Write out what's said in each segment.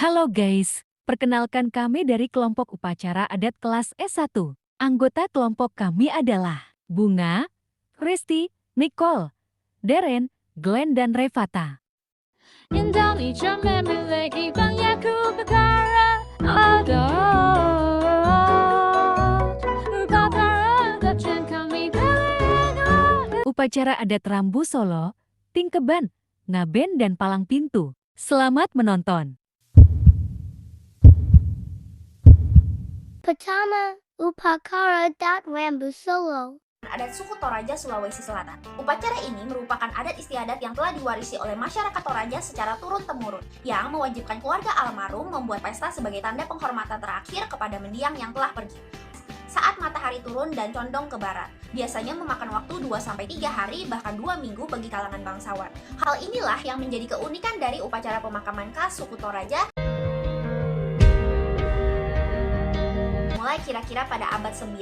Halo guys, perkenalkan kami dari kelompok upacara adat kelas S1. Anggota kelompok kami adalah Bunga, Kristi, Nicole, Deren, Glenn, dan Revata. Upacara adat Rambu Solo, Tingkeban, Ngaben, dan Palang Pintu. Selamat menonton. Pertama, Upacara Rambu Solo. Adat suku Toraja, Sulawesi Selatan. Upacara ini merupakan adat istiadat yang telah diwarisi oleh masyarakat Toraja secara turun-temurun, yang mewajibkan keluarga almarhum membuat pesta sebagai tanda penghormatan terakhir kepada mendiang yang telah pergi. Saat matahari turun dan condong ke barat, biasanya memakan waktu 2-3 hari bahkan 2 minggu bagi kalangan bangsawan. Hal inilah yang menjadi keunikan dari upacara pemakaman khas suku Toraja mulai kira-kira pada abad 9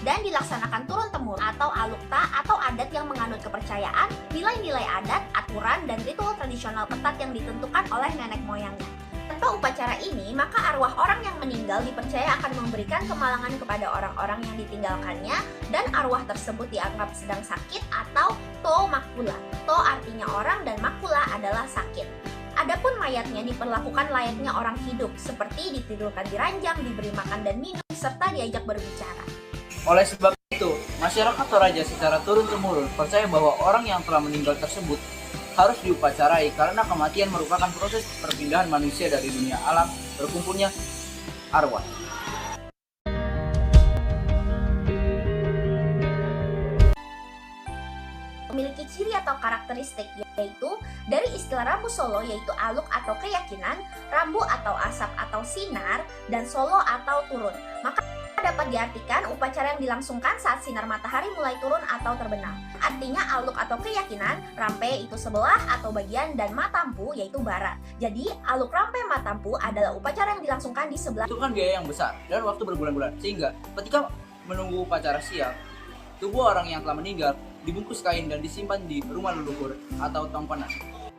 dan dilaksanakan turun-temurun atau alukta atau adat yang menganut kepercayaan, nilai-nilai adat, aturan, dan ritual tradisional ketat yang ditentukan oleh nenek moyangnya. Tanpa upacara ini, maka arwah orang yang meninggal dipercaya akan memberikan kemalangan kepada orang-orang yang ditinggalkannya dan arwah tersebut dianggap sedang sakit atau to makula. To artinya orang dan makula adalah sakit. Adapun mayatnya diperlakukan layaknya orang hidup, seperti ditidurkan di ranjang, diberi makan dan minum, serta diajak berbicara. Oleh sebab itu, masyarakat Toraja secara turun-temurun percaya bahwa orang yang telah meninggal tersebut harus diupacarai karena kematian merupakan proses perpindahan manusia dari dunia alam berkumpulnya arwah. Memiliki ciri atau karakteristik yaitu dari istilah Rambu Solo yaitu aluk atau keyakinan, rambu atau asap atau sinar, dan solo atau turun. Maka dapat diartikan upacara yang dilangsungkan saat sinar matahari mulai turun atau terbenam. Artinya aluk atau keyakinan, rampe itu sebelah atau bagian, dan matampu yaitu barat. Jadi aluk rampe matampu adalah upacara yang dilangsungkan di sebelah. Itu kan biaya yang besar dan waktu berbulan-bulan, sehingga ketika menunggu upacara siang, tubuh orang yang telah meninggal dibungkus kain dan disimpan di rumah leluhur atau tongkonan.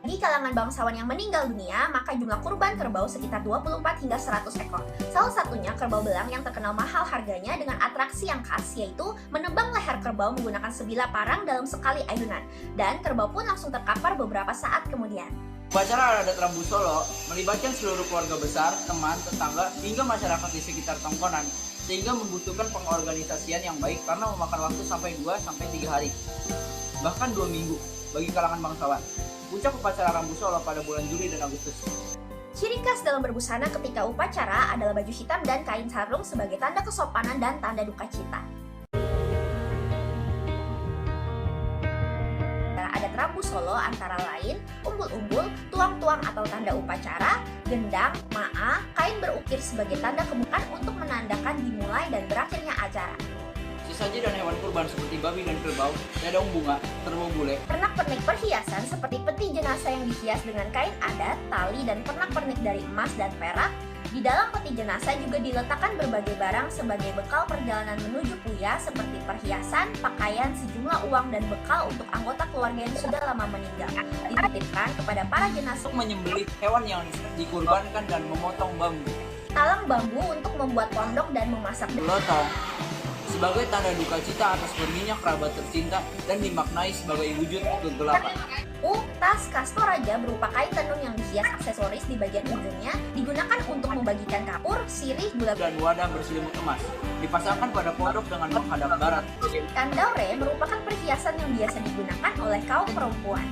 Di kalangan bangsawan yang meninggal dunia, maka jumlah kurban kerbau sekitar 24 hingga 100 ekor. Salah satunya kerbau belang yang terkenal mahal harganya dengan atraksi yang khas yaitu menebang leher kerbau menggunakan sebilah parang dalam sekali ayunan. Dan kerbau pun langsung terkapar beberapa saat kemudian. Upacara adat Rambu Solo melibatkan seluruh keluarga besar, teman, tetangga, hingga masyarakat di sekitar tongkonan, sehingga membutuhkan pengorganisasian yang baik karena memakan waktu sampai 2-3 hari, bahkan 2 minggu bagi kalangan bangsawan. Puncak upacara Rambu Solo pada bulan Juli dan Agustus. Ciri khas dalam berbusana ketika upacara adalah baju hitam dan kain sarung sebagai tanda kesopanan dan tanda duka cita. Adat Rambu Solo antara lain umbul-umbul, tuang-tuang atau tanda upacara, gendang, ma'a, kain berukir sebagai tanda kemukan untuk menandakan dimulai dan berakhirnya acara. Sesaji dan hewan kurban seperti babi dan kerbau, daun bunga, kerbau bule, Pernak-pernik perhiasan seperti peti jenazah yang dihias dengan kain adat, tali, dan pernak-pernik dari emas dan perak. Di dalam peti jenazah juga diletakkan berbagai barang sebagai bekal perjalanan menuju puya seperti perhiasan, pakaian, sejumlah uang, dan bekal untuk anggota keluarga yang sudah lama meninggal. Dititipkan kepada para jenazah untuk menyembelih hewan yang dikurbankan dan memotong bambu. talang bambu untuk membuat pondok dan memasak Lotong sebagai tanda duka cita atas perginya kerabat tercinta dan dimaknai sebagai wujud kegelapan. Tas khas Toraja berupa kain tenun yang dihias aksesoris di bagian ujungnya, digunakan untuk membagikan kapur, sirih, gula Dan wadah berselimut emas dipasangkan pada pondok dengan menghadap barat. Kandaure merupakan perhiasan yang biasa digunakan oleh kaum perempuan.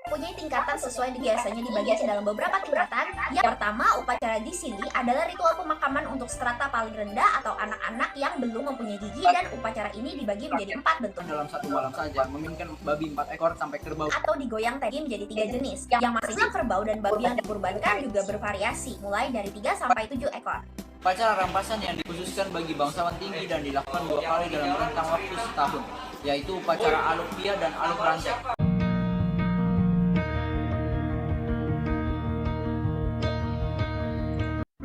Mempunyai tingkatan sesuai biasanya dibagi ke dalam beberapa tingkatan. Yang pertama, upacara di sini adalah ritual pemakaman untuk strata paling rendah atau anak-anak yang belum mempunyai gigi, dan upacara ini dibagi menjadi 4 bentuk. Dalam satu malam saja memainkan babi 4 ekor sampai kerbau. Atau digoyang tadi menjadi 3 jenis. Yang masing-masing kerbau dan babi yang dikurbankan juga bervariasi, mulai dari 3 sampai 7 ekor. Upacara rampasan yang dikhususkan bagi bangsawan tinggi dan dilakukan 2 kali dalam rentang waktu setahun, yaitu upacara aluk pia dan aluk rantai.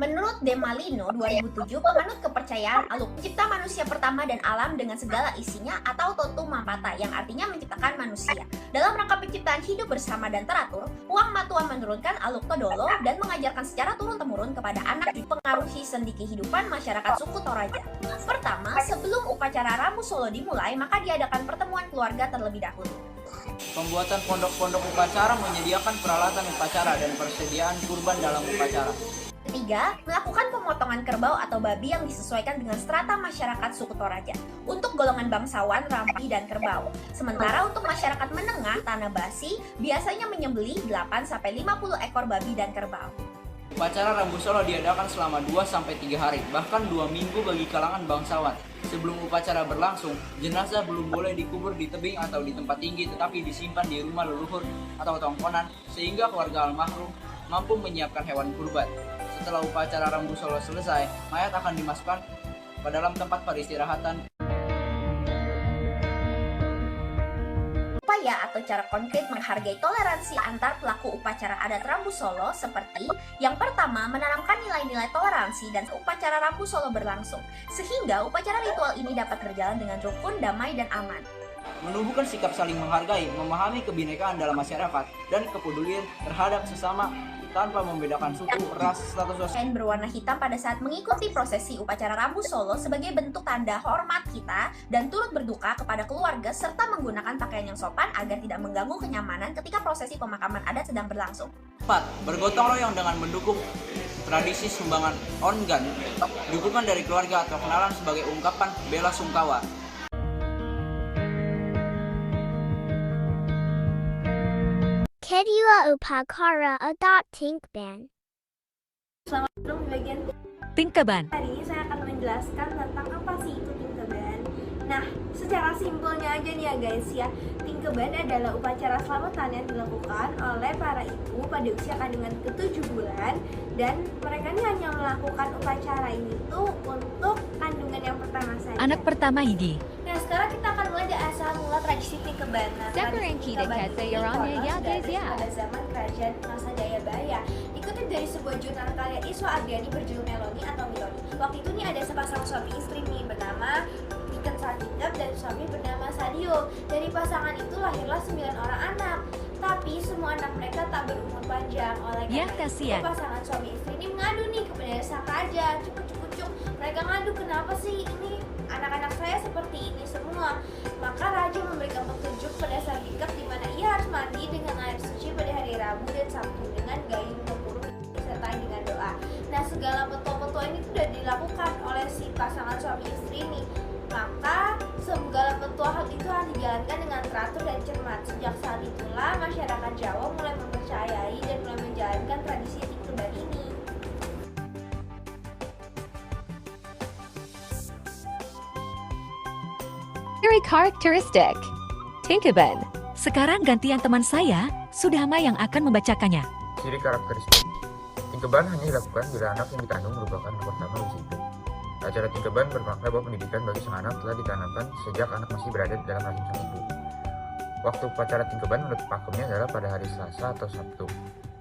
Menurut Demalino 2007, penganut kepercayaan aluk mencipta manusia pertama dan alam dengan segala isinya atau totu mapata yang artinya menciptakan manusia. Dalam rangka penciptaan hidup bersama dan teratur, Uang Matuan menurunkan Aluk Todolo dan mengajarkan secara turun-temurun kepada anak dipengaruhi sendi kehidupan masyarakat suku Toraja. Pertama, sebelum upacara Rambu Solo dimulai, maka diadakan pertemuan keluarga terlebih dahulu. Pembuatan pondok-pondok upacara menyediakan peralatan upacara dan persediaan kurban dalam upacara. Ketiga, melakukan pemotongan kerbau atau babi yang disesuaikan dengan strata masyarakat suku Toraja. Untuk golongan bangsawan, rambi, dan kerbau. Sementara untuk masyarakat menengah, Tanah Basi, biasanya menyembelih 8-50 ekor babi dan kerbau. Upacara Rambu Solo diadakan selama 2-3 hari, bahkan 2 minggu bagi kalangan bangsawan. Sebelum upacara berlangsung, jenazah belum boleh dikubur di tebing atau di tempat tinggi, tetapi disimpan di rumah leluhur atau tongkonan, sehingga keluarga almarhum mampu menyiapkan hewan kurban. Setelah upacara Rambu Solo selesai, mayat akan dimasukkan ke dalam tempat peristirahatan. Upaya atau cara konkret menghargai toleransi antar pelaku upacara adat Rambu Solo seperti yang pertama, menanamkan nilai-nilai toleransi dan upacara Rambu Solo berlangsung, sehingga upacara ritual ini dapat berjalan dengan rukun, damai, dan aman. Menumbuhkan sikap saling menghargai, memahami kebinekaan dalam masyarakat, dan kepedulian terhadap sesama tanpa membedakan suku, ras, status sosial. Kain berwarna hitam pada saat mengikuti prosesi upacara Rambu Solo sebagai bentuk tanda hormat kita dan turut berduka kepada keluarga serta menggunakan pakaian yang sopan agar tidak mengganggu kenyamanan ketika prosesi pemakaman adat sedang berlangsung. 4. Bergotong royong dengan mendukung tradisi sumbangan organ, dukungan dari keluarga atau kenalan sebagai ungkapan bela sungkawa. Kedua upacara adat Tingkeban. Selamat datang di bagian Tingkeban. hari ini saya akan menjelaskan tentang apa sih itu Tingkeban. Nah, secara simpelnya aja nih ya guys ya, Tingkeban adalah upacara selamatan yang dilakukan oleh para ibu pada usia kandungan ke-7 bulan, dan mereka ini hanya melakukan upacara ini tuh untuk kandungan yang pertama saja. Anak pertama Higi. Nah, sekarang kita akan mulai dari asal mula tradisi Tingkeban. Nah, tradisi Tingkeban ini konon sudah pada zaman kerajaan masa Jayabaya. Dikutip dari sebuah jurnal karya Iswa Ardiani berjudul Meloni atau Miloni. Waktu itu nih ada sepasang suami istri nih bernama Niken Sartingkep dan suami bernama Sadio. Dari pasangan itu lahirlah 9 orang anak. Tapi semua anak mereka tak berumur panjang. Oleh Ya, karena itu, kasihan. pasangan suami istri ini mengadu nih kepada sang raja. Cuk. Mereka ngadu, kenapa sih ini anak-anak saya seperti ini semua? Maka raja memberikan petunjuk pada Sartingkep di mana ia harus mandi dengan air suci pada hari Rabu dan Sabtu dengan gayung tempurung disertai dengan doa. Nah, segala petua-petua ini sudah dilakukan oleh si pasangan suami istri ini. Maka segala petua hal itu harus dijalankan dengan teratur dan cermat. Sejak saat itulah masyarakat Jawa mulai mempercayai dan mulai menjalankan tradisi Tingkeban ini. Very characteristic. Tingkeban. Sekarang gantian teman saya, Sudhama yang akan membacakannya. Ciri karakteristik Tingkeban hanya dilakukan bila anak yang dikandung merupakan anak pertama usia hidup. Acara Tingkeban bermakna bahwa pendidikan bagi sang anak telah ditanamkan sejak anak masih berada di dalam rahim sang ibu. Waktu upacara Tingkeban menurut pakemnya adalah pada hari Selasa atau Sabtu,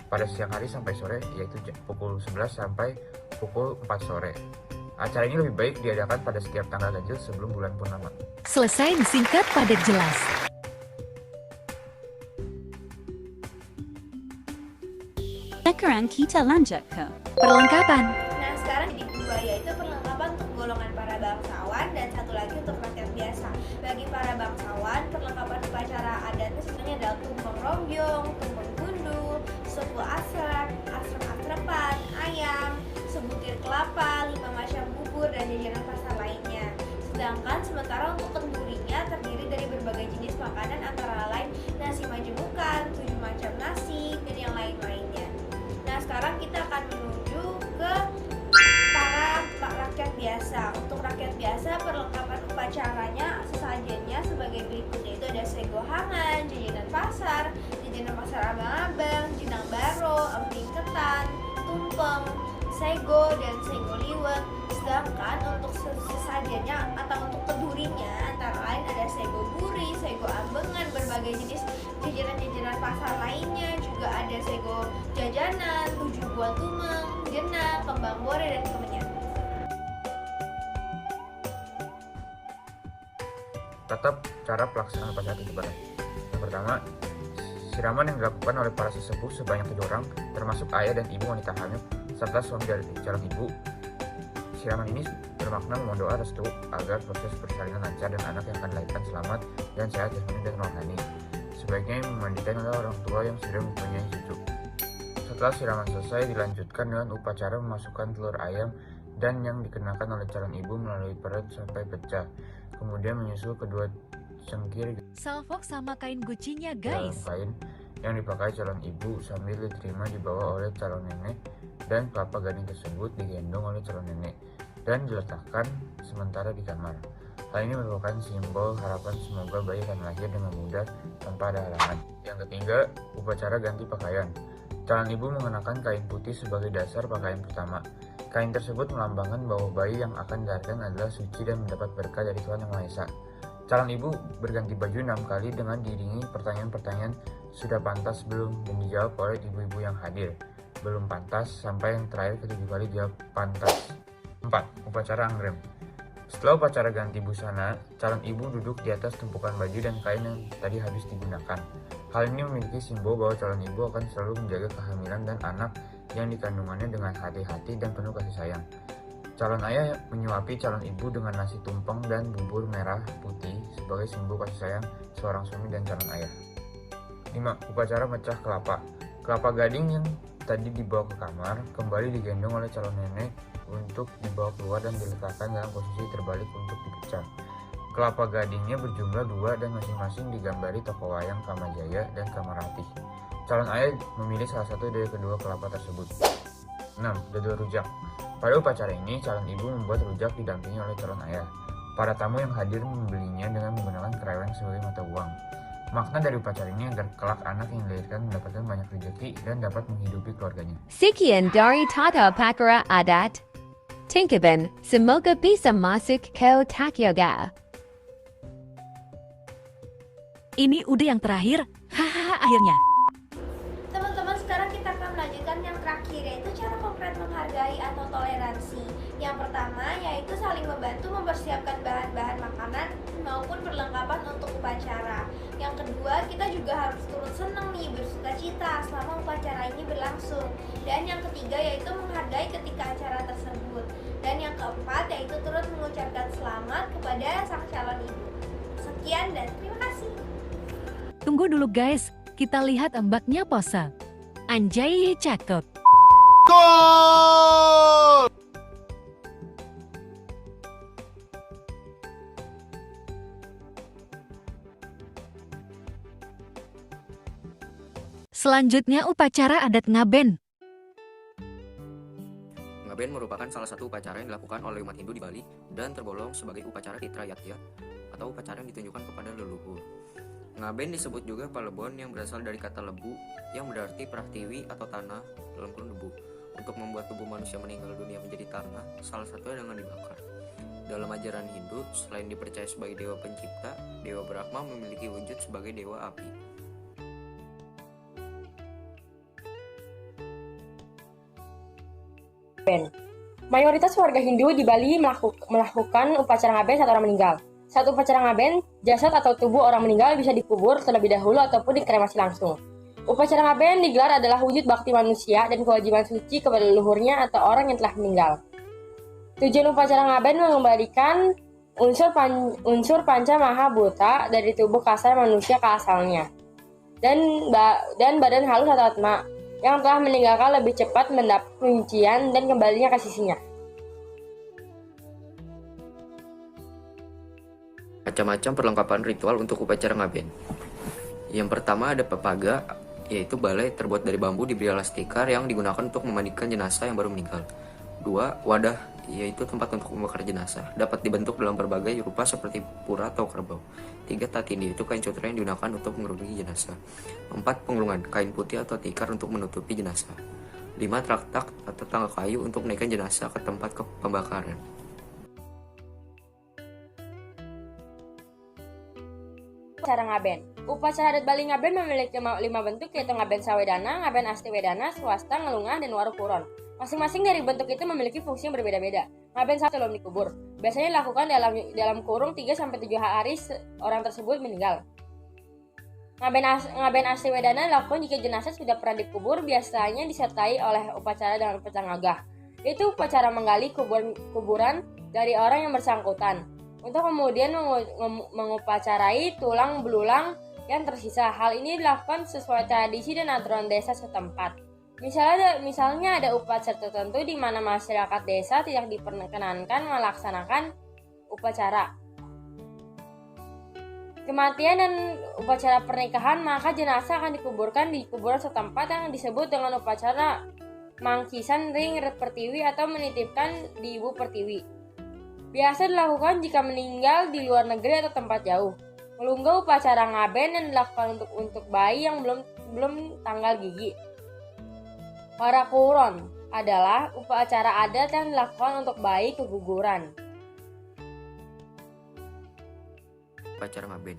pada siang hari sampai sore, yaitu pukul 11 sampai pukul 4 sore. Acara ini lebih baik diadakan pada setiap tanggal ganjil sebelum bulan purnama. Selesai disingkat padat jelas. Sekarang kita lanjut ke Perlengkapan. Nah, sekarang jadi kedua yaitu perlengkapan untuk golongan para bangsawan dan satu lagi untuk rakyat biasa. Bagi para bangsawan, perlengkapan upacara adatnya sebenarnya adalah tumpeng rombyong, tumpeng gundul, suku asrep, asrep-asrepan, ayam, sebutir kelapa, 5 macam bubur, dan jajanan pasar lainnya. Sedangkan sementara untuk kendurinya terdiri dari berbagai jenis makanan antara lain nasi majemukan, 7 macam nasi, dan yang lain-lainnya. Nah, sekarang kita akan menuju ke para rakyat biasa. Untuk rakyat biasa, perlengkapan upacaranya sesajennya sebagai berikut, yaitu ada sego hangan, jajanan pasar abang-abang, jenang baro, emping ketan, tumpeng, sego, dan sego liwet. Sedangkan untuk sesajennya atau untuk kedurinya antara lain ada sego gurih, sego ambengan, berbagai jenis jajanan-jajanan pasar lainnya, juga ada sego jajanan, 7 buah tumeng, jenang, kembang bore, dan kemenyan. Tetap cara pelaksanaan upacara Tingkeban. Yang pertama, Siraman yang dilakukan oleh para sesepuh sebanyak 7 orang, termasuk ayah dan ibu wanita hamil, serta suami dari calon ibu. Siraman ini bermakna memohon doa restu agar proses persalinan lancar dan anak yang akan dilahirkan selamat dan sehat jasmani dan rohani. Sebaiknya yang memandikan adalah orang tua yang sudah mempunyai cucu. Setelah siraman selesai, dilanjutkan dengan upacara memasukkan telur ayam dan yang dikenakan oleh calon ibu melalui perut sampai pecah. Kemudian menyusul kedua cengkir Salfok sama kain gucinya dalam guys. kain yang dipakai calon ibu sambil diterima dibawa oleh calon nenek, dan kelapa gading tersebut digendong oleh calon nenek dan diletakkan sementara di kamar. Hal ini merupakan simbol harapan semoga bayi akan lahir dengan mudah tanpa ada halangan. Yang ketiga, upacara ganti pakaian. Calon ibu mengenakan kain putih sebagai dasar pakaian pertama. Kain tersebut melambangkan bahwa bayi yang akan dilahirkan adalah suci dan mendapat berkah dari Tuhan Yang Maha Esa. Calon ibu berganti baju 6 kali dengan diiringi pertanyaan-pertanyaan sudah pantas belum, dan dijawab oleh ibu-ibu yang hadir. Belum pantas sampai yang terakhir ke-7 kali jawab pantas. 4. Upacara anggrem. Setelah upacara ganti busana, calon ibu duduk di atas tumpukan baju dan kain yang tadi habis digunakan. Hal ini memiliki simbol bahwa calon ibu akan selalu menjaga kehamilan dan anak yang dikandungannya dengan hati-hati dan penuh kasih sayang. Calon ayah menyuapi calon ibu dengan nasi tumpeng dan bubur merah putih sebagai simbol kasih sayang seorang suami dan calon ayah. 5. Upacara mecah kelapa. Kelapa gading yang tadi dibawa ke kamar kembali digendong oleh calon nenek untuk dibawa keluar dan diletakkan dalam posisi terbalik untuk dipecah. Kelapa gadingnya berjumlah 2 dan masing-masing digambari tokoh wayang Kamajaya dan Kamarati. Calon ayah memilih salah satu dari kedua kelapa tersebut. 6. Dodol rujak. Pada upacara ini, calon ibu membuat rujak didampingi oleh calon ayah. Para tamu yang hadir membelinya dengan menggunakan kereweng sebagai mata uang. Makna dari upacara ini agar kelak anak yang dilahirkan mendapatkan banyak rezeki dan dapat menghidupi keluarganya. Sekian dari tata pakara adat. Tinkaban, semoga bisa masuk ke otak yoga. Ini udah yang terakhir. Hahaha, akhirnya. Teman-teman, sekarang kita akan melanjutkan yang terakhir, yaitu cara konkret menghargai atau toleransi. Yang pertama yaitu saling membantu mempersiapkan bahan-bahan makanan maupun perlengkapan untuk upacara. Yang kedua, kita juga harus turut senang nih, bersuka cita selama upacara ini berlangsung. Dan yang ketiga yaitu menghargai ketika acara tersebut. Dan yang keempat yaitu turut mengucapkan selamat kepada sang calon ibu. Sekian dan terima kasih. Tunggu dulu guys, kita lihat mbaknya pose. Anjay, cakep. Selanjutnya upacara adat ngaben. Ngaben merupakan salah satu upacara yang dilakukan oleh umat Hindu di Bali dan tergolong sebagai upacara Titra Yatya atau upacara yang ditunjukkan kepada leluhur. Ngaben disebut juga palebon yang berasal dari kata lebu yang berarti pratiwi atau tanah dalam kurung debu. Untuk membuat tubuh manusia meninggal dunia menjadi tanah, salah satunya dengan dibakar. Dalam ajaran Hindu, selain dipercaya sebagai dewa pencipta, Dewa Brahma memiliki wujud sebagai dewa api. Mayoritas warga Hindu di Bali melakukan upacara ngaben saat orang meninggal. Saat upacara ngaben, jasad atau tubuh orang meninggal bisa dikubur terlebih dahulu ataupun dikremasi langsung. Upacara ngaben digelar adalah wujud bakti manusia dan kewajiban suci kepada leluhurnya atau orang yang telah meninggal. Tujuan upacara ngaben mengembalikan unsur panca maha bhuta dari tubuh kasar manusia ke asalnya, dan badan halus atau atma yang telah meninggalkan lebih cepat mendapat penyucian dan kembalinya ke sisinya. Macam-macam perlengkapan ritual untuk upacara ngaben. Yang pertama ada pepaga, yaitu balai terbuat dari bambu diberi alas tikar yang digunakan untuk memandikan jenazah yang baru meninggal. 2. Wadah, yaitu tempat untuk membakar jenazah, dapat dibentuk dalam berbagai rupa seperti pura atau kerbau. 3. Tatindi, itu kain sutra yang digunakan untuk mengerungi jenazah. 4. Penglungan, kain putih atau tikar untuk menutupi jenazah. 5. Traktak atau tangga kayu untuk menaikkan jenazah ke tempat pembakaran. Upacara ngaben. Upacara adat Bali ngaben memiliki 5 bentuk, yaitu ngaben sawedana, ngaben astiwedana, swasta, ngelungah, dan warukuron. Masing-masing dari bentuk itu memiliki fungsi yang berbeda-beda. Ngaben saat sebelum dikubur biasanya dilakukan dalam kurung 3-7 hari orang tersebut meninggal. Ngaben asli wedana dilakukan jika jenazah sudah pernah dikubur, biasanya disertai oleh upacara dengan upacara ngagah. Itu upacara menggali kuburan dari orang yang bersangkutan, untuk kemudian mengupacarai tulang belulang yang tersisa. Hal ini dilakukan sesuai tradisi dan aturan desa setempat. Misalnya ada upacara tertentu di mana masyarakat desa tidak diperkenankan melaksanakan upacara kematian dan upacara pernikahan, maka jenazah akan dikuburkan di kuburan setempat yang disebut dengan upacara mangkisan ring pertiwi atau menitipkan di ibu pertiwi. Biasa dilakukan jika meninggal di luar negeri atau tempat jauh. Melungga upacara ngaben yang dilakukan untuk bayi yang belum tanggal gigi. Warakuron adalah upacara adat yang dilakukan untuk bayi keguguran. Upacara ngaben.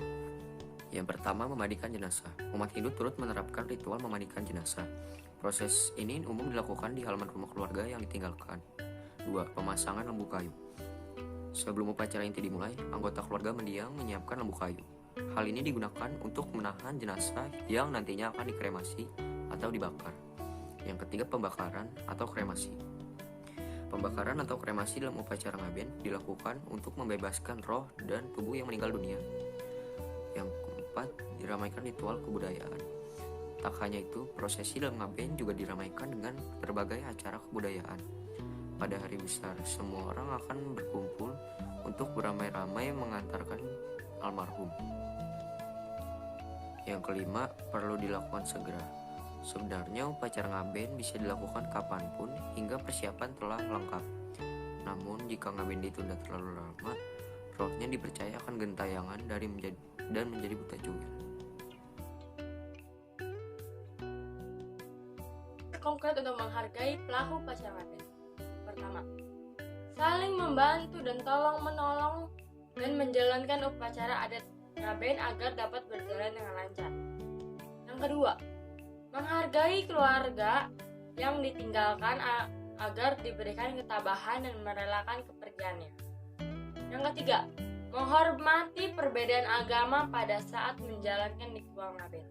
Yang pertama, memandikan jenazah. Umat Hindu turut menerapkan ritual memandikan jenazah. Proses ini umum dilakukan di halaman rumah keluarga yang ditinggalkan. 2. Pemasangan lembu kayu. Sebelum upacara inti dimulai, anggota keluarga mendiang menyiapkan lembu kayu. Hal ini digunakan untuk menahan jenazah yang nantinya akan dikremasi atau dibakar. Yang ketiga, pembakaran atau kremasi. Pembakaran atau kremasi dalam upacara ngaben dilakukan untuk membebaskan roh dan tubuh yang meninggal dunia. Yang keempat, diramaikan ritual kebudayaan. Tak hanya itu, prosesi dalam ngaben juga diramaikan dengan berbagai acara kebudayaan. Pada hari besar, semua orang akan berkumpul untuk beramai-ramai mengantarkan almarhum. Yang kelima, perlu dilakukan segera. Sebenarnya upacara ngaben bisa dilakukan kapanpun hingga persiapan telah lengkap. Namun jika ngaben ditunda terlalu lama, rohnya dipercaya akan gentayangan dan menjadi buta juga. Konkret untuk menghargai pelaku upacara ngaben. Pertama, saling membantu dan tolong-menolong dan menjalankan upacara adat ngaben agar dapat berjalan dengan lancar. Yang kedua, menghargai keluarga yang ditinggalkan agar diberikan ketabahan dan merelakan kepergiannya. Yang ketiga, menghormati perbedaan agama pada saat menjalankan ritual ngaben.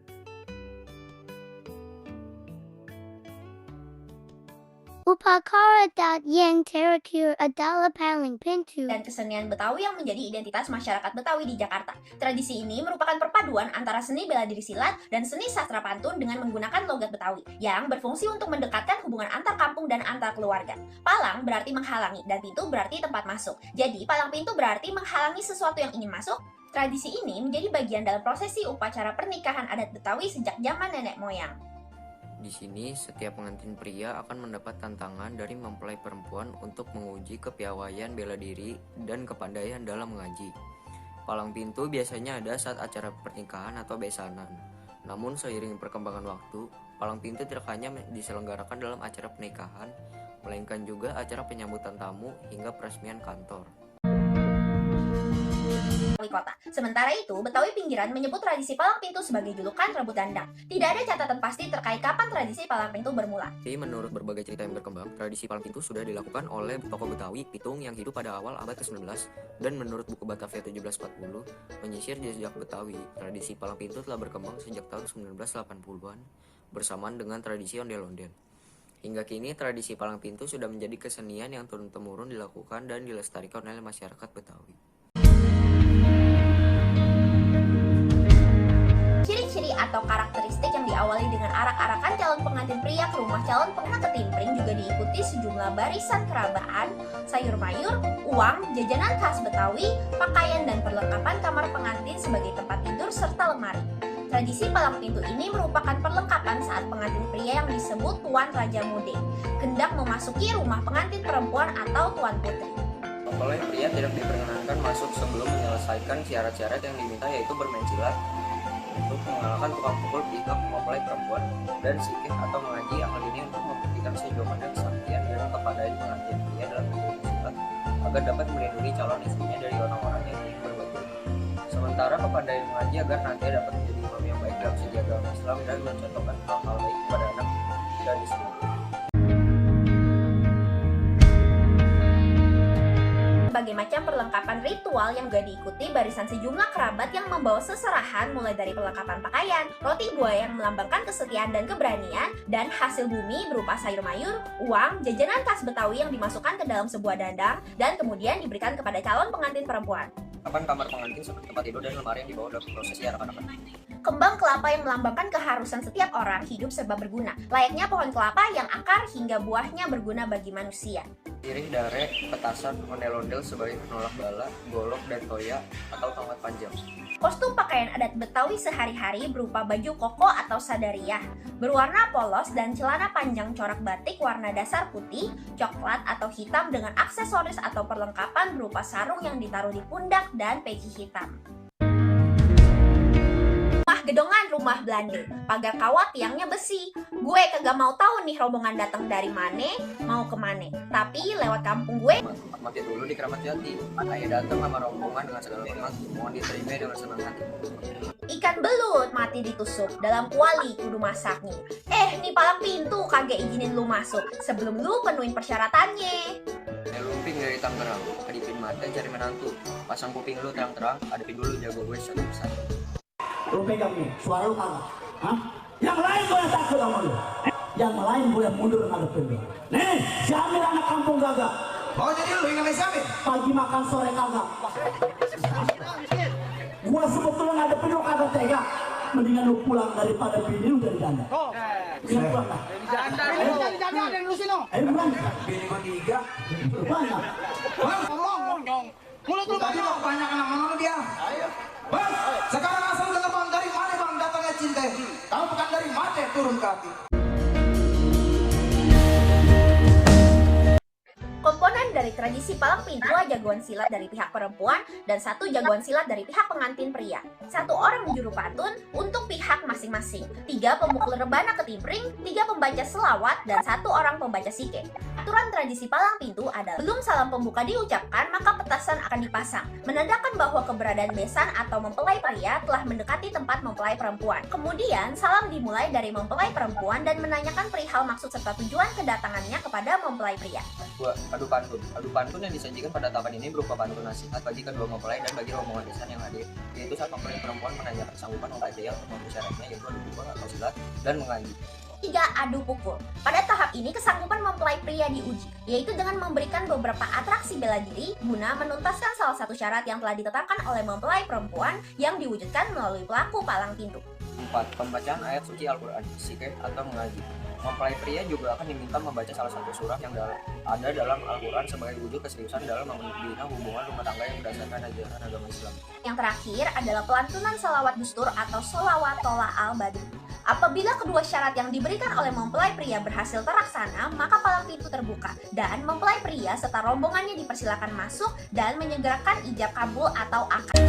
Upacara yang terakhir adalah paling pintu dan kesenian Betawi yang menjadi identitas masyarakat Betawi di Jakarta. Tradisi ini merupakan perpaduan antara seni bela diri silat dan seni sastra pantun dengan menggunakan logat Betawi yang berfungsi untuk mendekatkan hubungan antar kampung dan antar keluarga. Palang berarti menghalangi dan pintu berarti tempat masuk. Jadi palang pintu berarti menghalangi sesuatu yang ingin masuk. Tradisi ini menjadi bagian dalam prosesi upacara pernikahan adat Betawi sejak zaman nenek moyang. Di sini, setiap pengantin pria akan mendapat tantangan dari mempelai perempuan untuk menguji kepiawaian bela diri dan kepandaian dalam mengaji. Palang pintu biasanya ada saat acara pernikahan atau besanan. Namun seiring perkembangan waktu, palang pintu tidak hanya diselenggarakan dalam acara pernikahan, melainkan juga acara penyambutan tamu hingga peresmian kantor. Kota. Sementara itu, Betawi pinggiran menyebut tradisi palang pintu sebagai julukan rebut dandang. Tidak ada catatan pasti terkait kapan tradisi palang pintu bermula. Tapi menurut berbagai cerita yang berkembang, tradisi palang pintu sudah dilakukan oleh tokoh Betawi Pitung yang hidup pada awal abad ke-19, dan menurut buku Batavia 1740, menyisir jejak Betawi, tradisi palang pintu telah berkembang sejak tahun 1980-an bersamaan dengan tradisi ondel-ondel. Hingga kini, tradisi palang pintu sudah menjadi kesenian yang turun-temurun dilakukan dan dilestarikan oleh masyarakat Betawi. Ciri-ciri atau karakteristik yang diawali dengan arak-arakan calon pengantin pria ke rumah calon pengantin ketimpring juga diikuti sejumlah barisan kerabaan, sayur mayur, uang, jajanan khas Betawi, pakaian dan perlengkapan kamar pengantin sebagai tempat tidur serta lemari. Tradisi palang pintu ini merupakan perlengkapan saat pengantin pria yang disebut Tuan Raja Mude hendak memasuki rumah pengantin perempuan atau Tuan Putri. Mempelai pria tidak diperkenankan masuk sebelum menyelesaikan syarat-syarat yang diminta, yaitu bermain silat untuk mengalahkan tukang pukul pihak mempelai perempuan dan sikih atau mengaji. Hal ini untuk membuktikan sejauh mana kesaktian dan kepandaian pengantin pria dalam ilmu silat agar dapat melindungi calon istrinya dari orang-orang yang ingin berbuat buruk. Sementara kepandaian mengaji agar nanti dapat menjadi imam yang baik dalam segi agama Islam dan mencontohkan hal-hal baik kepada anak dan istri. Sebagai berbagai macam perlengkapan ritual yang juga diikuti barisan sejumlah kerabat yang membawa seserahan mulai dari perlengkapan pakaian, roti buaya yang melambangkan kesetiaan dan keberanian, dan hasil bumi berupa sayur mayur, uang, jajanan khas Betawi yang dimasukkan ke dalam sebuah dandang dan kemudian diberikan kepada calon pengantin perempuan. Kapan kamar pengantin seperti tempat tidur dan lemari yang dibawa dalam prosesi arak-arakan. Kembang kelapa yang melambangkan keharusan setiap orang hidup serba berguna, layaknya pohon kelapa yang akar hingga buahnya berguna bagi manusia. Sirih, dare, petasan, ondel-ondel sebagai penolak bala, golok, dan toya atau tongkat panjang. Kostum pakaian adat Betawi sehari-hari berupa baju koko atau sadariah, berwarna polos dan celana panjang corak batik warna dasar putih, coklat atau hitam dengan aksesoris atau perlengkapan berupa sarung yang ditaruh di pundak dan peci hitam. Rumah gedongan rumah Belanda, pagar kawat tiangnya besi. Gue kagak mau tahu nih rombongan datang dari mana, mau kemana. Tapi lewat kampung gue, Mampir dulu di Keramat Jati. Ayah datang sama rombongan dengan segala hormat, mohon diterima dengan senang hati. ikan belut mati ditusuk, dalam kuali kudu masaknya. Nih palang pintu kagak izinin lu masuk, sebelum lu penuhin persyaratannya. Lumping dari Tangerang, kedipin mata cari menantu. Pasang kuping lu terang-terang, hadapin dulu jago gue satu persatu. Lu pegang nih, suara lu kalah. Hah? Yang lain gue yang takut sama lu. Yang lain gue yang mundur ngadepin lu. Nih, si Amir anak kampung gagak. Oh jadi lu yang si Amir? Pagi makan sore kagak. Gua sebetulnya ngadepin lu kagak tega. Mendingan lu pulang daripada bini lu dari janda. Bisa pulang lah. Janda ada yang lusin lo. Ayo pulang. Bini mah tiga. Banyak. Bang, ngomong dong. Mulut lu tadi mau kebanyakan nama dia. Ayo. Bang, sekarang asal dengar bang dari mana bang datangnya cinta? Tahu bukan dari mati turun ke hati. Komponen dari tradisi palang pintu jagoan silat dari pihak perempuan dan satu jagoan silat dari pihak pengantin pria. Satu orang juru pantun untuk pihak masing-masing. 3 pemukul rebana ketimpring, 3 pembaca selawat, dan 1 orang pembaca sike. Aturan tradisi palang pintu adalah belum salam pembuka diucapkan maka petasan akan dipasang, menandakan bahwa keberadaan besan atau mempelai pria telah mendekati tempat mempelai perempuan. Kemudian salam dimulai dari mempelai perempuan dan menanyakan perihal maksud serta tujuan kedatangannya kepada mempelai pria. Adu pantun. Adu pantun yang disajikan pada tahapan ini berupa pantun nasihat bagi kedua mempelai dan bagi rombongan besan yang hadir, yaitu saat mempelai perempuan menanyakan kesanggupan mempelai pria untuk memenuhi syaratnya yaitu adu pukul atau silat dan mengaji. 3. Adu pukul. Pada tahap ini kesanggupan mempelai pria diuji, yaitu dengan memberikan beberapa atraksi bela diri guna menuntaskan salah satu syarat yang telah ditetapkan oleh mempelai perempuan yang diwujudkan melalui pelaku palang pintu. 4. Pembacaan ayat suci Al-Quran, sikeh atau mengaji. Mempelai pria juga akan diminta membaca salah satu surah yang ada dalam Al-Quran sebagai wujud keseriusan dalam membina hubungan rumah tangga yang berdasarkan ajaran agama Islam. Yang terakhir adalah pelantunan salawat dustur atau sholawat tola al-badri. Apabila kedua syarat yang diberikan oleh mempelai pria berhasil terlaksana, maka palang pintu terbuka dan mempelai pria serta rombongannya dipersilakan masuk dan menyegerakan ijab kabul atau akad.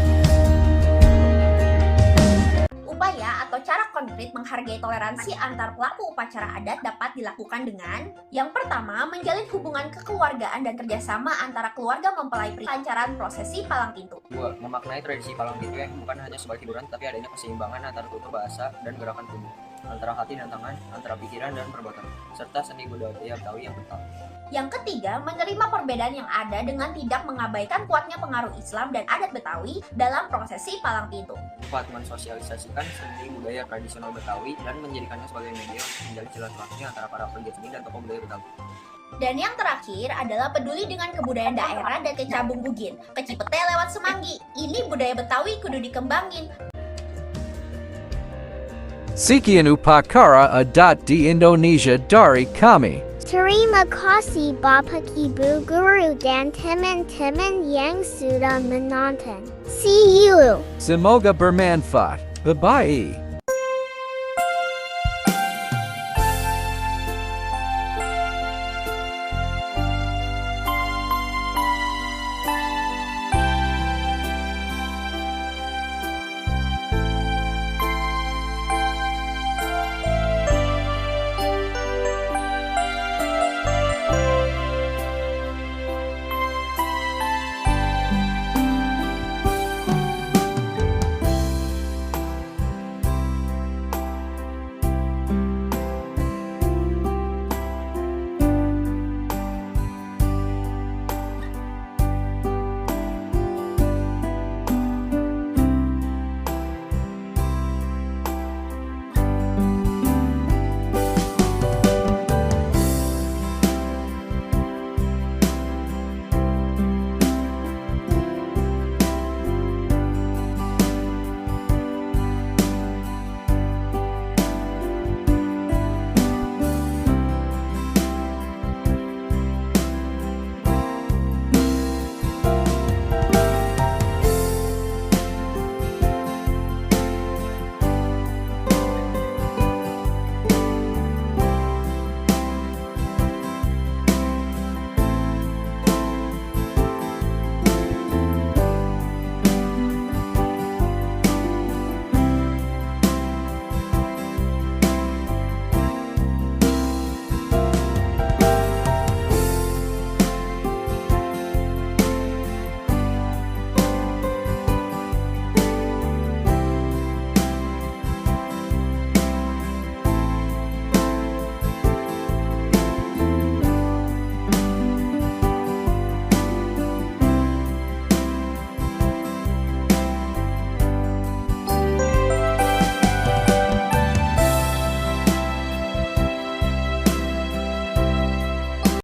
Upaya atau cara konkret menghargai toleransi antar pelaku upacara adat dapat dilakukan dengan yang pertama, menjalin hubungan kekeluargaan dan kerjasama antara keluarga mempelai pria lancaran prosesi palang pintu. 2. Memaknai tradisi palang pintu yang bukan hanya sebagai hiburan tapi adanya keseimbangan antara tutur bahasa dan gerakan tubuh, antara hati dan tangan, antara pikiran dan perbuatan, serta seni budaya Betawi yang kental. Yang ketiga, menerima perbedaan yang ada dengan tidak mengabaikan kuatnya pengaruh Islam dan adat Betawi dalam prosesi palang pintu. 4. Mensosialisasikan seni budaya tradisional Betawi dan menjadikannya sebagai media untuk menjalin silaturahmi antara para pegiat seni dan tokoh budaya Betawi. Dan yang terakhir adalah peduli dengan kebudayaan daerah dan kecabung bugin, kecipete lewat semanggi. Ini budaya Betawi kudu dikembangin. Sekian upacara adat di Indonesia dari kami. Terima kasih Bapak Ibu Guru dan teman-teman yang sudah menonton. See you! Semoga bermanfaat. Bye-bye.